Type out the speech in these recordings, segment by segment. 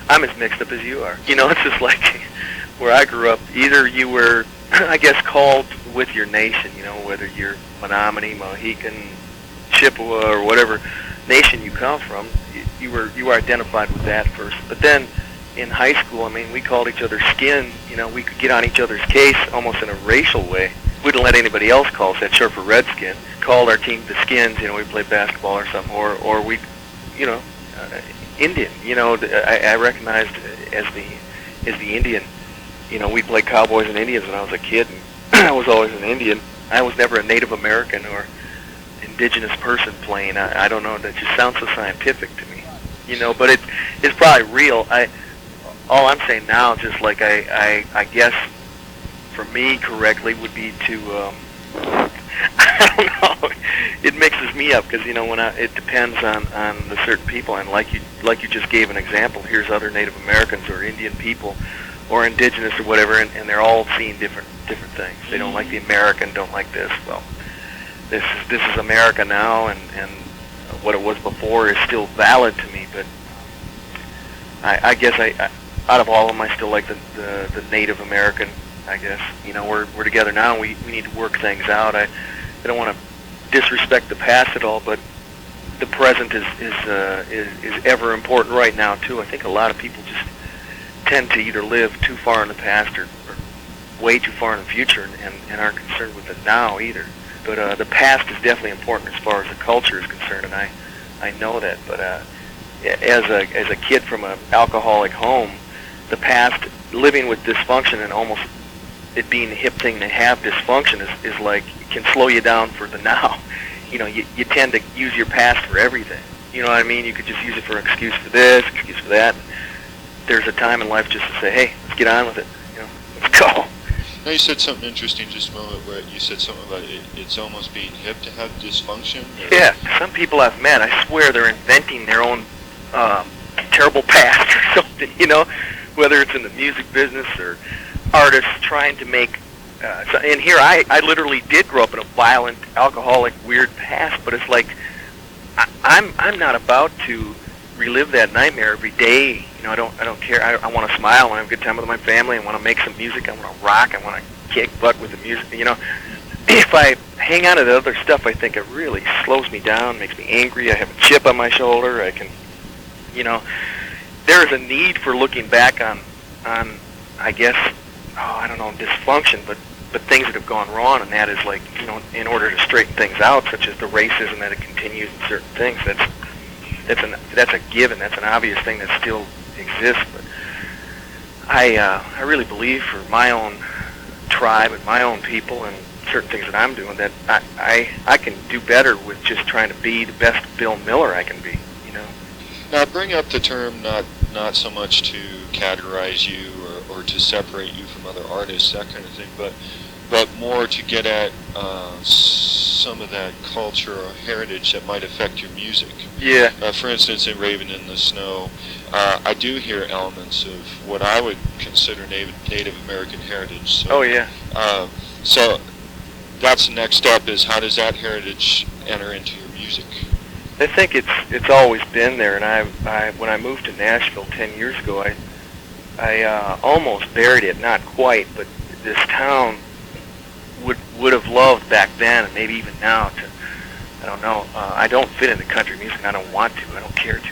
I'm as mixed up as you are. You know, it's just like where I grew up. Either you were, I guess, called with your nation. You know, whether you're Menominee, Mohican, Chippewa, or whatever nation you come from, you were identified with that first. But then in high school, I mean, we called each other skin. You know, we could get on each other's case almost in a racial way. We didn't let anybody else call us that, short for Redskin. Called our team the Skins. You know, we played basketball or something, or we, you know, Indian. You know, I recognized as the Indian. You know, we played Cowboys and Indians when I was a kid, and I was always an Indian. I was never a Native American or indigenous person playing. I don't know. That just sounds so scientific to me. You know, but it's probably real. All I'm saying now, just like I guess for me correctly, would be to I don't know. It mixes me up because, you know, it depends on the certain people, and like you just gave an example. Here's other Native Americans or Indian people or indigenous or whatever, and they're all seeing different things. They don't like the American, don't like this. Well, this is America now, and what it was before is still valid to me. But I guess out of all of them, I still like the Native American. I guess, you know, we're together now, and we need to work things out. I don't want to disrespect the past at all, but the present is ever important right now too. I think a lot of people just tend to either live too far in the past or way too far in the future, and aren't concerned with the now either. But the past is definitely important as far as the culture is concerned, and I know that. But as a kid from an alcoholic home, the past, living with dysfunction and almost it being the hip thing to have dysfunction is like, it can slow you down for the now. You know, you tend to use your past for everything. You know what I mean? You could just use it for an excuse for this, excuse for that. There's a time in life just to say, hey, let's get on with it. You know, let's go. Now, you said something interesting just a moment where you said something about it's almost being hip to have dysfunction. Or? Yeah, some people I've met, I swear they're inventing their own terrible past or something, you know, whether it's in the music business or artists trying to make, and here I literally did grow up in a violent, alcoholic, weird past, but it's like, I'm not about to relive that nightmare every day. You know, I don't care. I want to smile. I want to have a good time with my family. I want to make some music. I want to rock. I want to kick butt with the music. You know, if I hang on to the other stuff, I think it really slows me down, makes me angry. I have a chip on my shoulder. I can, you know, there is a need for looking back on I guess, I don't know, dysfunction, but things that have gone wrong, and that is like, you know, in order to straighten things out, such as the racism that it continues in certain things. That's a given. That's an obvious thing that still exists. But I really believe for my own tribe and my own people and certain things that I'm doing that I can do better with just trying to be the best Bill Miller I can be. You know. Now, I bring up the term not so much to categorize you or to separate you from other artists, that kind of thing, but more to get at some of that culture or heritage that might affect your music. Yeah. For instance, in Raven in the Snow, I do hear elements of what I would consider Native American heritage. So, oh, yeah. So that's the next step, is how does that heritage enter into your music? I think it's always been there, and I when I moved to Nashville 10 years ago, I almost buried it, not quite, but this town would have loved back then, and maybe even now, to, I don't know, I don't fit into country music, I don't want to, I don't care to,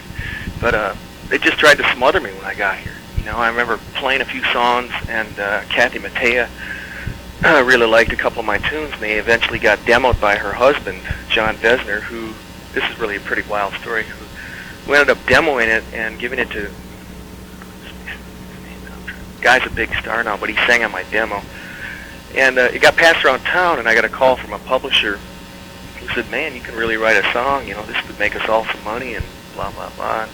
but they just tried to smother me when I got here. You know, I remember playing a few songs, and Kathy Mattea really liked a couple of my tunes, and they eventually got demoed by her husband, John Vesner, who, this is really a pretty wild story, who ended up demoing it and giving it to, guy's a big star now, but he sang on my demo. And it got passed around town, and I got a call from a publisher who said, man, you can really write a song, you know, this would make us all some money, and blah, blah, blah. And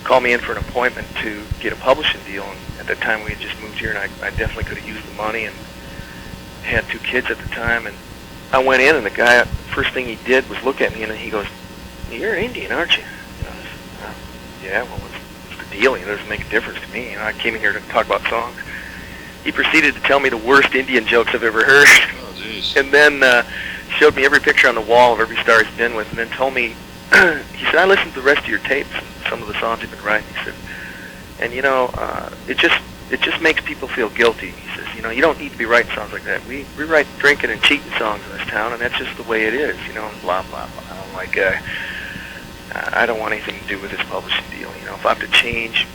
called me in for an appointment to get a publishing deal, and at the time we had just moved here, and I definitely could have used the money, and had 2 kids at the time, and I went in, and the guy, first thing he did was look at me, and he goes, you're Indian, aren't you? And I said, yeah, well, what's the deal? You know, it doesn't make a difference to me. You know, I came in here to talk about songs. He proceeded to tell me the worst Indian jokes I've ever heard. Oh, jeez. And then showed me every picture on the wall of every star he's been with, and then told me, he said, I listened to the rest of your tapes and some of the songs you've been writing. He said, and it just makes people feel guilty. He says, you don't need to be writing songs like that. We write drinking and cheating songs in this town, and that's just the way it is, and blah blah blah. I'm like, I don't want anything to do with this publishing deal. If I have to change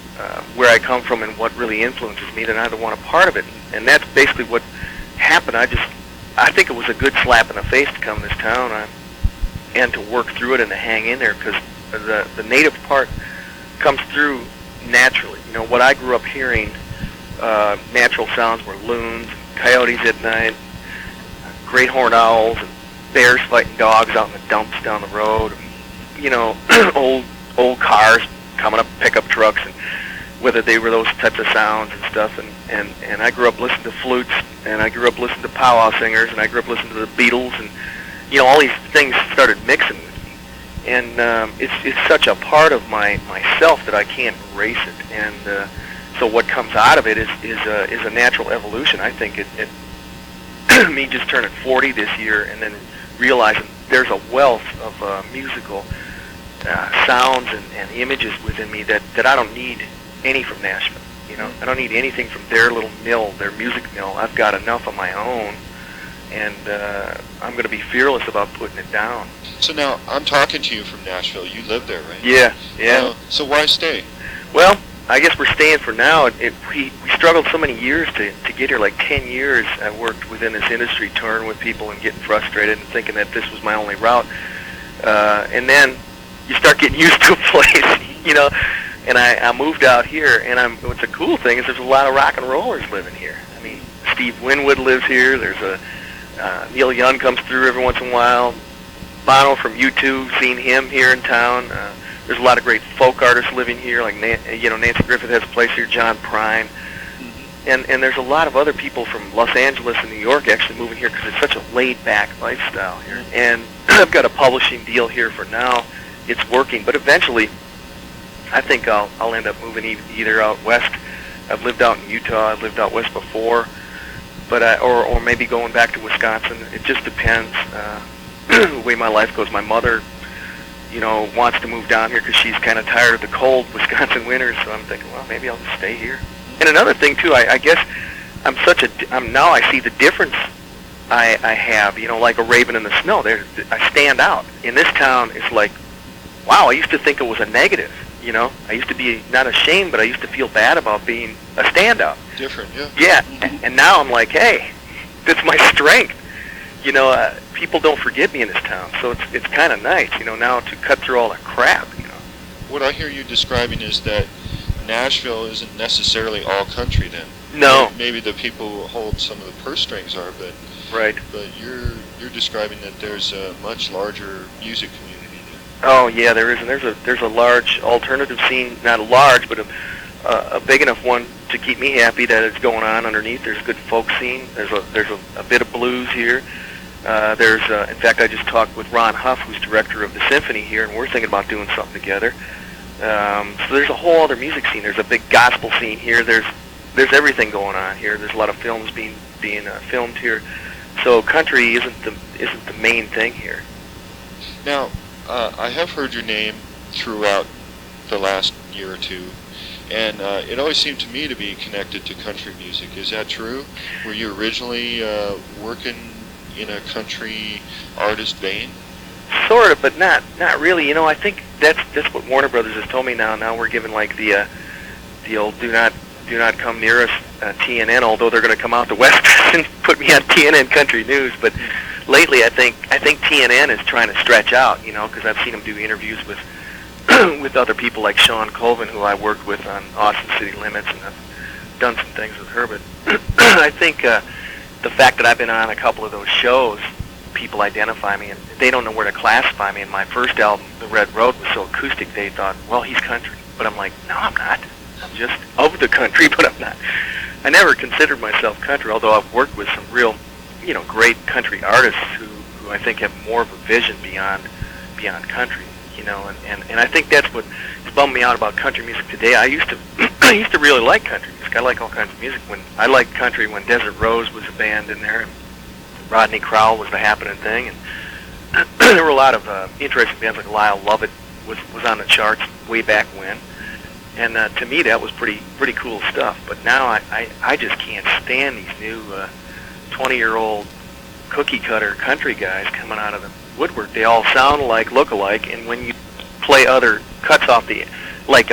where I come from and what really influences me, then I don't want a part of it. And that's basically what happened. I think it was a good slap in the face to come to this town and to work through it and to hang in there, because the native part comes through naturally. What I grew up hearing, natural sounds were loons, coyotes at night, great horned owls, and bears fighting dogs out in the dumps down the road. Old cars coming up, pickup trucks, and whether they were those types of sounds and stuff. And I grew up listening to flutes, and I grew up listening to Pow Wow singers, and I grew up listening to the Beatles, and all these things started mixing with me. And it's such a part of myself that I can't erase it. And so what comes out of it is a natural evolution. I think it me just turning 40 this year, and then realizing there's a wealth of musical sounds and images within me that I don't need any from Nashville. I don't need anything from their little mill, their music mill. I've got enough of my own, and I'm going to be fearless about putting it down. So now, I'm talking to you from Nashville. You live there, right? Yeah. So why stay? Well, I guess we're staying for now. We struggled so many years to get here, like 10 years. I worked within this industry, touring with people and getting frustrated and thinking that this was my only route. And then you start getting used to a place, And I moved out here, and what's a cool thing is there's a lot of rock and rollers living here. I mean, Steve Winwood lives here. There's Neil Young comes through every once in a while. Bono from U2, seen him here in town. There's a lot of great folk artists living here, like Nancy Griffith has a place here, John Prine, and there's a lot of other people from Los Angeles and New York actually moving here because it's such a laid-back lifestyle here. And I've got a publishing deal here for now. It's working, but eventually, I think I'll end up moving either out west. I've lived out in Utah. I've lived out west before, but or maybe going back to Wisconsin. It just depends the way my life goes. My mother, wants to move down here because she's kind of tired of the cold Wisconsin winters. So I'm thinking, well, maybe I'll just stay here. And another thing too, I guess now I see the difference I have. Like a raven in the snow. I stand out. In this town, it's like, wow, I used to think it was a negative. I used to be not ashamed, but I used to feel bad about being a standout. Different, yeah. Yeah, and now I'm like, hey, that's my strength. People don't forget me in this town, so it's kind of nice, now to cut through all the crap. What I hear you describing is that Nashville isn't necessarily all country then. No. Maybe the people who hold some of the purse strings are, but right. But you're describing that there's a much larger music community. Oh yeah, there is, and there's a large alternative scene, not large, but a big enough one to keep me happy that it's going on underneath. There's a good folk scene. There's a bit of blues here. In fact, I just talked with Ron Huff, who's director of the symphony here, and we're thinking about doing something together. So there's a whole other music scene. There's a big gospel scene here. There's everything going on here. There's a lot of films being filmed here. So country isn't the main thing here. Now, I have heard your name throughout the last year or two, and it always seemed to me to be connected to country music. Is that true? Were you originally working in a country artist vein? Sort of, but not really. I think that's what Warner Brothers has told me now. Now we're given like the old do not come near us TNN, although they're going to come out the west and put me on TNN Country News. But lately, I think TNN is trying to stretch out, because I've seen them do interviews with with other people like Sean Colvin, who I worked with on Austin City Limits, and I've done some things with her. But I think the fact that I've been on a couple of those shows, people identify me, and they don't know where to classify me. And my first album, The Red Road, was so acoustic, they thought, well, he's country. But I'm like, no, I'm not. I'm just of the country, but I'm not. I never considered myself country, although I've worked with some real, great country artists who I think have more of a vision beyond country, and I think that's what bummed me out about country music today. I used to really like country music. I like all kinds of music. When I liked country when Desert Rose was a band in there, and Rodney Crowell was the happening thing, and there were a lot of interesting bands like Lyle Lovett was on the charts way back when. And to me, that was pretty cool stuff. But now I just can't stand these new 20-year-old cookie-cutter country guys coming out of the woodwork. They all sound like, look alike, and when you play other cuts off the, like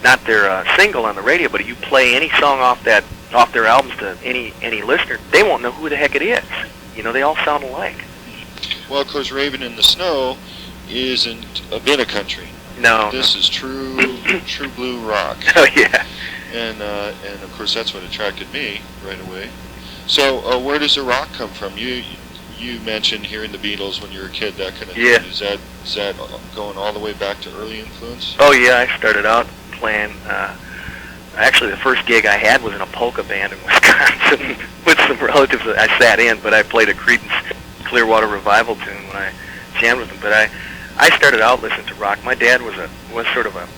not their single on the radio, but if you play any song off their albums to any listener, they won't know who the heck it is. You know, they all sound alike. Well, of course, Raven in the Snow isn't a bit of country. No. This is true blue rock. Oh, yeah. And of course, that's what attracted me right away. So, where does the rock come from? You mentioned hearing the Beatles when you were a kid, that kind of yeah. thing. Is that going all the way back to early influence? Oh, yeah. I started out playing. Actually, the first gig I had was in a polka band in Wisconsin with some relatives that I sat in, but I played a Creedence Clearwater Revival tune when I jammed with them. But I started out listening to rock. My dad was sort of a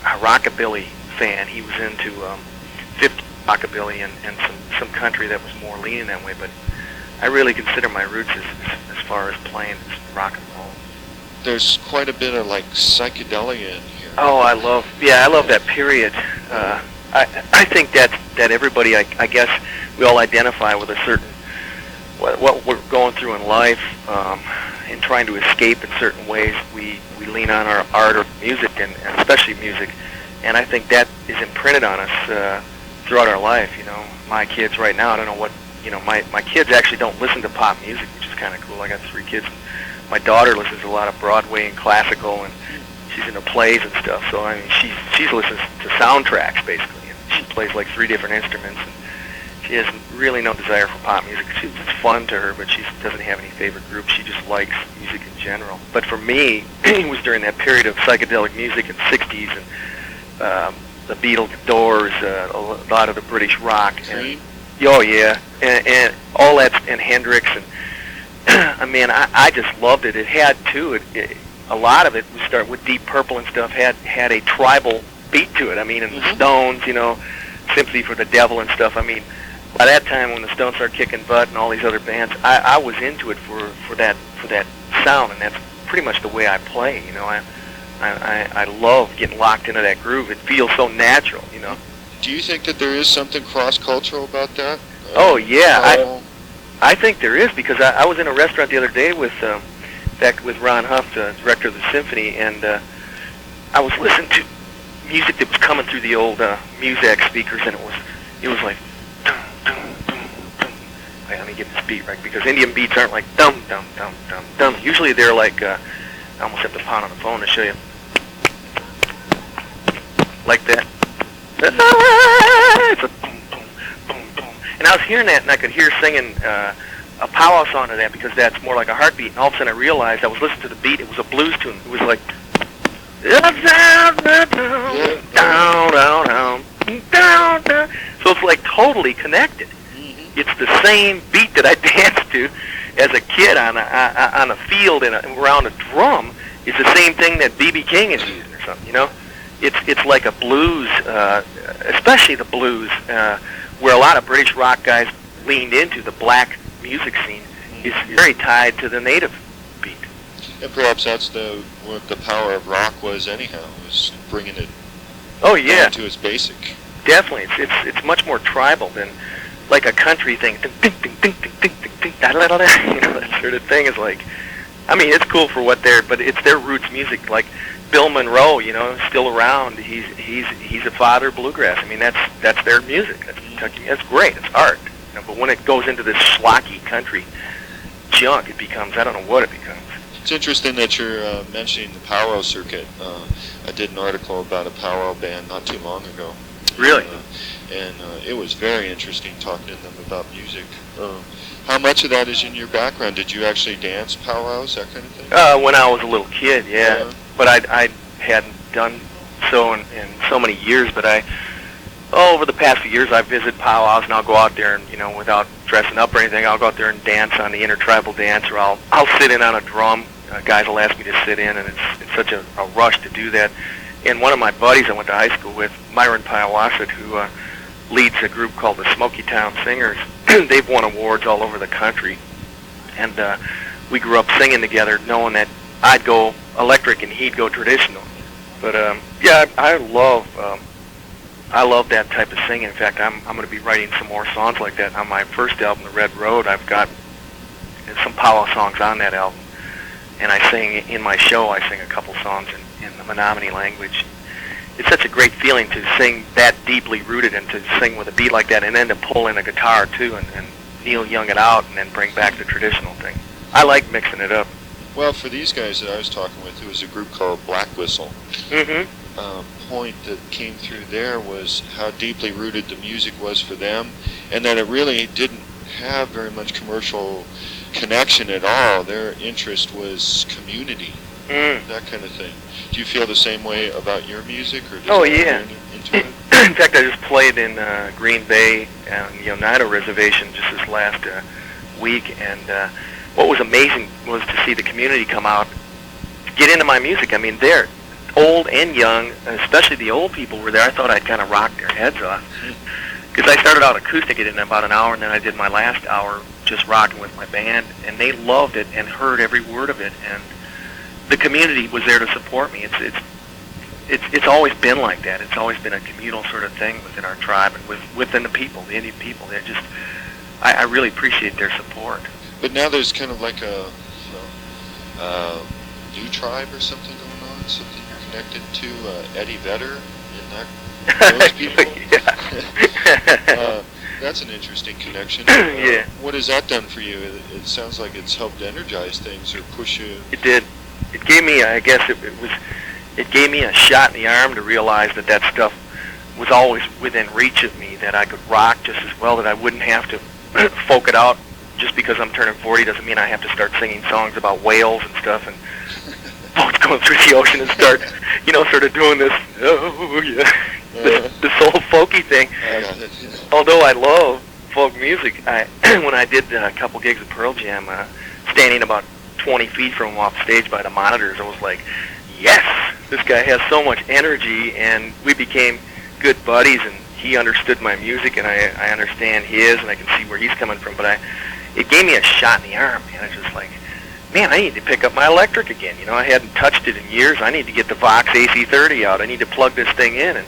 rockabilly fan. He was into 50 rockabilly and some country that was more leaning that way. But I really consider my roots as far as playing rock and roll. There's quite a bit of like psychedelia in here. Oh, I love that period. I think that everybody, I guess, we all identify with a certain what we're going through in life, and trying to escape in certain ways. We lean on our art or music, and especially music, and I think that is imprinted on us throughout our life. You know, my kids right now, I don't know what, you know, my kids actually don't listen to pop music, which is kind of cool. I got 3 kids. My daughter listens to a lot of Broadway and classical, and she's into plays and stuff. So I mean, she listens to soundtracks basically, and she plays like 3 different instruments. And she has really no desire for pop music. It's fun to her, but she doesn't have any favorite group. She just likes music in general. But for me, it was during that period of psychedelic music in the 60s, and the Beatles, the Doors, a lot of the British rock. And, oh, yeah. And all that, and Hendrix. And I mean, I just loved it. It had, too, a lot of it, we start with Deep Purple and stuff, had a tribal beat to it. I mean, and the Stones, you know, Sympathy for the Devil and stuff. I mean, by that time, when the Stones started kicking butt and all these other bands, I was into it for that sound, and that's pretty much the way I play. You know, I love getting locked into that groove. It feels so natural. You know. Do you think that there is something cross-cultural about that? Oh yeah, I think there is, because I was in a restaurant the other day with Ron Huff, the director of the symphony, and I was listening to music that was coming through the old Muzak speakers, and it was like. Wait, let me get this beat right, because Indian beats aren't like dum dum dum dum dum. Usually they're like I almost have to pound on the phone to show you, like that. It's a boom boom boom boom. And I was hearing that, and I could hear singing a Pow Wow song to that, because that's more like a heartbeat. And all of a sudden I realized I was listening to the beat. It was a blues tune. It was like down down down down. So it's like totally connected. It's the same beat that I danced to as a kid on a field and around a drum. It's the same thing that B.B. King is using or something, you know? It's like a blues, especially the blues, where a lot of British rock guys leaned into. The black music scene is very tied to the native beat. And perhaps that's what the power of rock was anyhow, was bringing it down to its basic. Definitely. It's much more tribal than like a country thing. Ding, ding, ding, ding, ding, ding, ding, da, da, da, da. You know, that sort of thing is like, I mean, it's cool for but it's their roots music. Like Bill Monroe, you know, still around. He's a father of bluegrass. I mean, that's their music. That's Kentucky. That's great. It's art. You know, but when it goes into this schlocky country junk, it becomes, I don't know what it becomes. It's interesting that you're mentioning the Pow Wow circuit. I did an article about a Pow Wow band not too long ago. Really? And it was very interesting talking to them about music. How much of that is in your background? Did you actually dance Pow Wows, that kind of thing? When I was a little kid, yeah. But I hadn't done so in so many years. But over the past few years, I visit Pow Wows, and I'll go out there and, you know, without dressing up or anything, I'll go out there and dance on the intertribal dance, or I'll sit in on a drum. Guys will ask me to sit in, and it's such a rush to do that. And one of my buddies I went to high school with, Myron Piawasset, who leads a group called the Smoky Town Singers. They've won awards all over the country. And we grew up singing together, knowing that I'd go electric and he'd go traditional. But, yeah, I love I love that type of singing. In fact, I'm going to be writing some more songs like that. On my first album, The Red Road, I've got some Pow Wow songs on that album. And I sing, in my show, I sing a couple songs in the Menominee language. It's such a great feeling to sing that deeply rooted and to sing with a beat like that, and then to pull in a guitar, too, and Neil Young it out and then bring back the traditional thing. I like mixing it up. Well, for these guys that I was talking with, it was a group called Black Whistle. Mm-hmm. Point that came through there was how deeply rooted the music was for them, and that it really didn't have very much commercial connection at all. Their interest was community, that kind of thing. Do you feel the same way about your music, or does yeah. Into it? In fact, I just played in Green Bay on the Oneida Reservation just this last week, and what was amazing was to see the community come out to get into my music. I mean, they're old and young, especially the old people were there. I thought I'd kind of rock their heads off. Because I started out acoustic in about an hour, and then I did my last hour just rocking with my band, and they loved it and heard every word of it, and the community was there to support me. It's always been like that. It's always been a communal sort of thing within our tribe and within the people, the Indian people. They're just, I really appreciate their support. But now there's kind of like a new tribe or something going on, something you're connected to, Eddie Vedder and those people. That's an interesting connection. Yeah. What has that done for you? It sounds like it's helped energize things or push you. It did. It gave me, I guess, it gave me a shot in the arm to realize that stuff was always within reach of me, that I could rock just as well, that I wouldn't have to folk it out. Just because I'm turning 40 doesn't mean I have to start singing songs about whales and stuff and boats going through the ocean and start, sort of doing this, this whole folky thing. Although I love folk music, when I did a couple gigs at Pearl Jam, standing about 20 feet from him off stage by the monitors, I was like, yes, this guy has so much energy, and we became good buddies, and he understood my music, and I understand his, and I can see where he's coming from, but it gave me a shot in the arm, man. I was just like, man, I need to pick up my electric again. I hadn't touched it in years. I need to get the Vox AC30 out. I need to plug this thing in and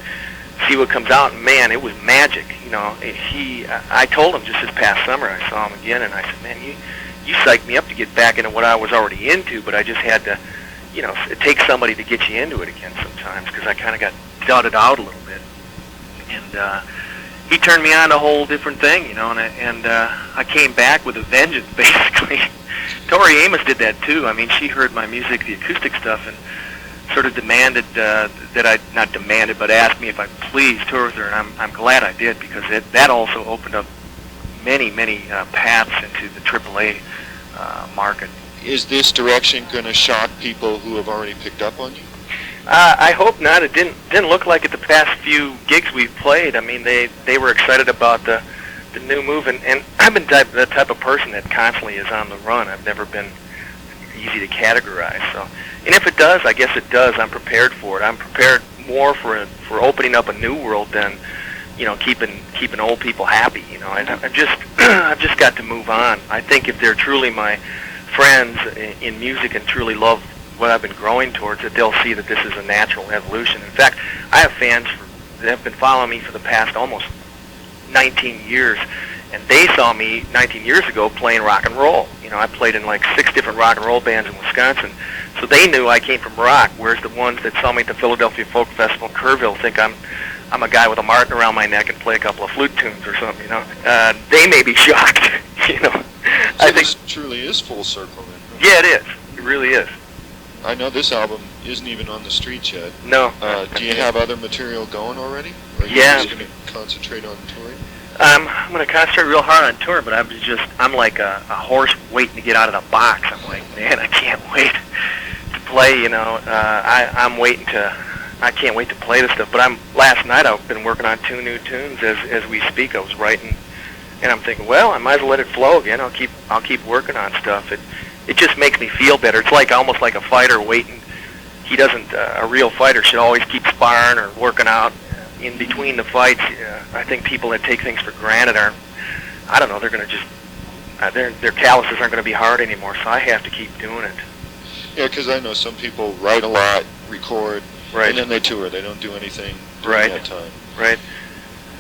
see what comes out. And man, it was magic. I told him just this past summer, I saw him again, and I said, man, you psyched me up to get back into what I was already into, but I just had to, it takes somebody to get you into it again sometimes, because I kind of got dudded out a little bit. And he turned me on to a whole different thing, and I came back with a vengeance, basically. Tori Amos did that too. I mean, she heard my music, the acoustic stuff, and sort of demanded not demanded, but asked me if I'd please tour with her, and I'm glad I did, because that also opened up many paths into the AAA market. Is this direction going to shock people who have already picked up on you? I hope not. It didn't look like it the past few gigs we've played. I mean, they were excited about the new move, and I've been that type of person that constantly is on the run. I've never been easy to categorize. So, and if it does, I guess it does. I'm prepared for it. I'm prepared more for opening up a new world than keeping old people happy. I've just got to move on. I think if they're truly my friends in music and truly love what I've been growing towards, that they'll see that this is a natural evolution. In fact, I have fans that have been following me for the past almost 19 years, and they saw me 19 years ago playing rock and roll. I played in like 6 different rock and roll bands in Wisconsin, so they knew I came from rock, whereas the ones that saw me at the Philadelphia Folk Festival in Kerrville think I'm a guy with a martin around my neck and play a couple of flute tunes or something, They may be shocked, So I think this truly is full circle then. Yeah, it is. It really is. I know this album isn't even on the streets yet. No. Do you have other material going already? Or are you just going to concentrate on touring? I'm going to concentrate real hard on tour, but I'm like a horse waiting to get out of the box. I'm like, man, I can't wait to play. I can't wait to play this stuff. But last night I've been working on 2 new tunes as we speak. I was writing, and I'm thinking, well, I might as well let it flow again. I'll keep working on stuff. It just makes me feel better. It's like almost like a fighter waiting. He doesn't. A real fighter should always keep sparring or working out in between the fights. I think people that take things for granted I don't know. They're going to just their calluses aren't going to be hard anymore. So I have to keep doing it. Yeah, because I know some people write a lot, record, right, and then they tour. They don't do anything during that time. Right.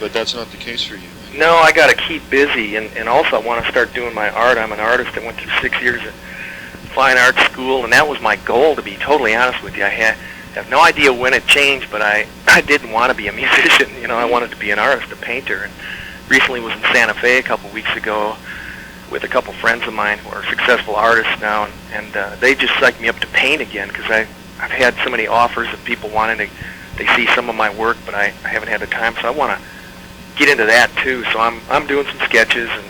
But that's not the case for you. No, I got to keep busy, and also I want to start doing my art. I'm an artist that went through 6 years at fine art school, and that was my goal, to be totally honest with you. I have no idea when it changed, but I didn't want to be a musician. You know, I wanted to be an artist, a painter. And recently was in Santa Fe a couple weeks ago with a couple friends of mine who are successful artists now, and they just psyched me up to paint again, because I've had so many offers of people wanting to, they see some of my work, but I haven't had the time, so I want to get into that too. So I'm doing some sketches, and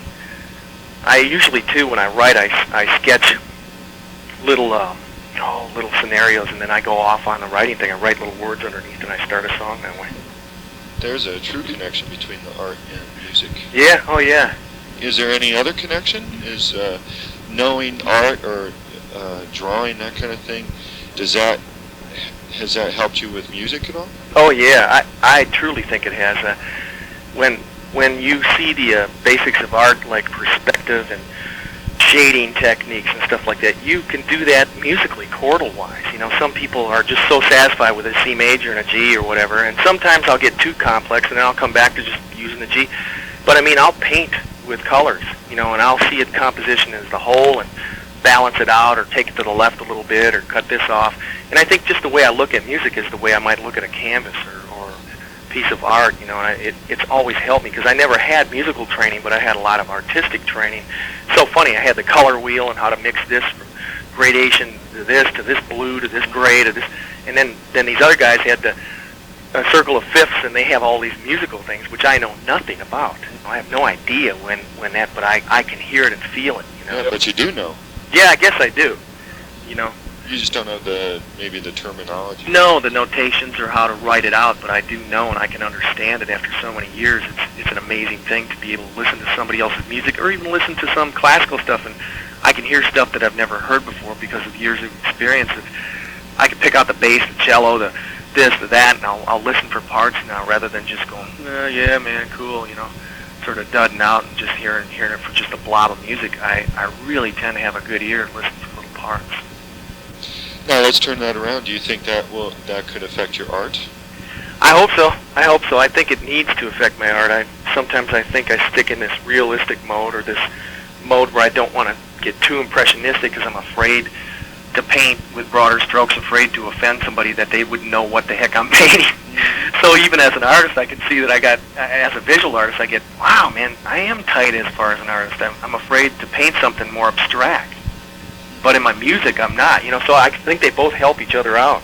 I usually too, when I write, I sketch little little scenarios, and then I go off on the writing thing. I write little words underneath, and I start a song that way. There's a true connection between the art and music. Yeah, oh yeah. Is there any other connection? Is knowing art or drawing, that kind of thing, has that helped you with music at all? Oh yeah, I truly think it has. When you see the basics of art, like perspective and shading techniques and stuff like that, you can do that musically, chordal-wise. You know, some people are just so satisfied with a C major and a G or whatever, and sometimes I'll get too complex, and then I'll come back to just using the G. But I mean, I'll paint with colors, you know, and I'll see a composition as the whole and balance it out, or take it to the left a little bit, or cut this off. And I think just the way I look at music is the way I might look at a canvas or piece of art, you know, and it's always helped me, because I never had musical training, but I had a lot of artistic training. So funny, I had the color wheel and how to mix this from gradation to this blue to this gray to this, and then these other guys had a circle of fifths, and they have all these musical things, which I know nothing about. I have no idea when that, but I can hear it and feel it, you know. Yeah, but you do know. Yeah, I guess I do, you know. You just don't know maybe the terminology. No, the notations or how to write it out, but I do know, and I can understand it after so many years. It's an amazing thing to be able to listen to somebody else's music, or even listen to some classical stuff, and I can hear stuff that I've never heard before because of years of experience. I can pick out the bass, the cello, the this, the that, and I'll listen for parts now, rather than just going, yeah, man, cool, you know, sort of dudding out and just hearing it for just a blob of music. I really tend to have a good ear to listen for little parts. Now let's turn that around. Do you think that could affect your art? I hope so. I think it needs to affect my art. Sometimes I think I stick in this realistic mode, or this mode where I don't want to get too impressionistic, because I'm afraid to paint with broader strokes, afraid to offend somebody that they wouldn't know what the heck I'm painting. So even as an artist, I can see that as a visual artist, I get, wow, man, I am tight as far as an artist. I'm afraid to paint something more abstract. But in my music, I'm not, you know, so I think they both help each other out.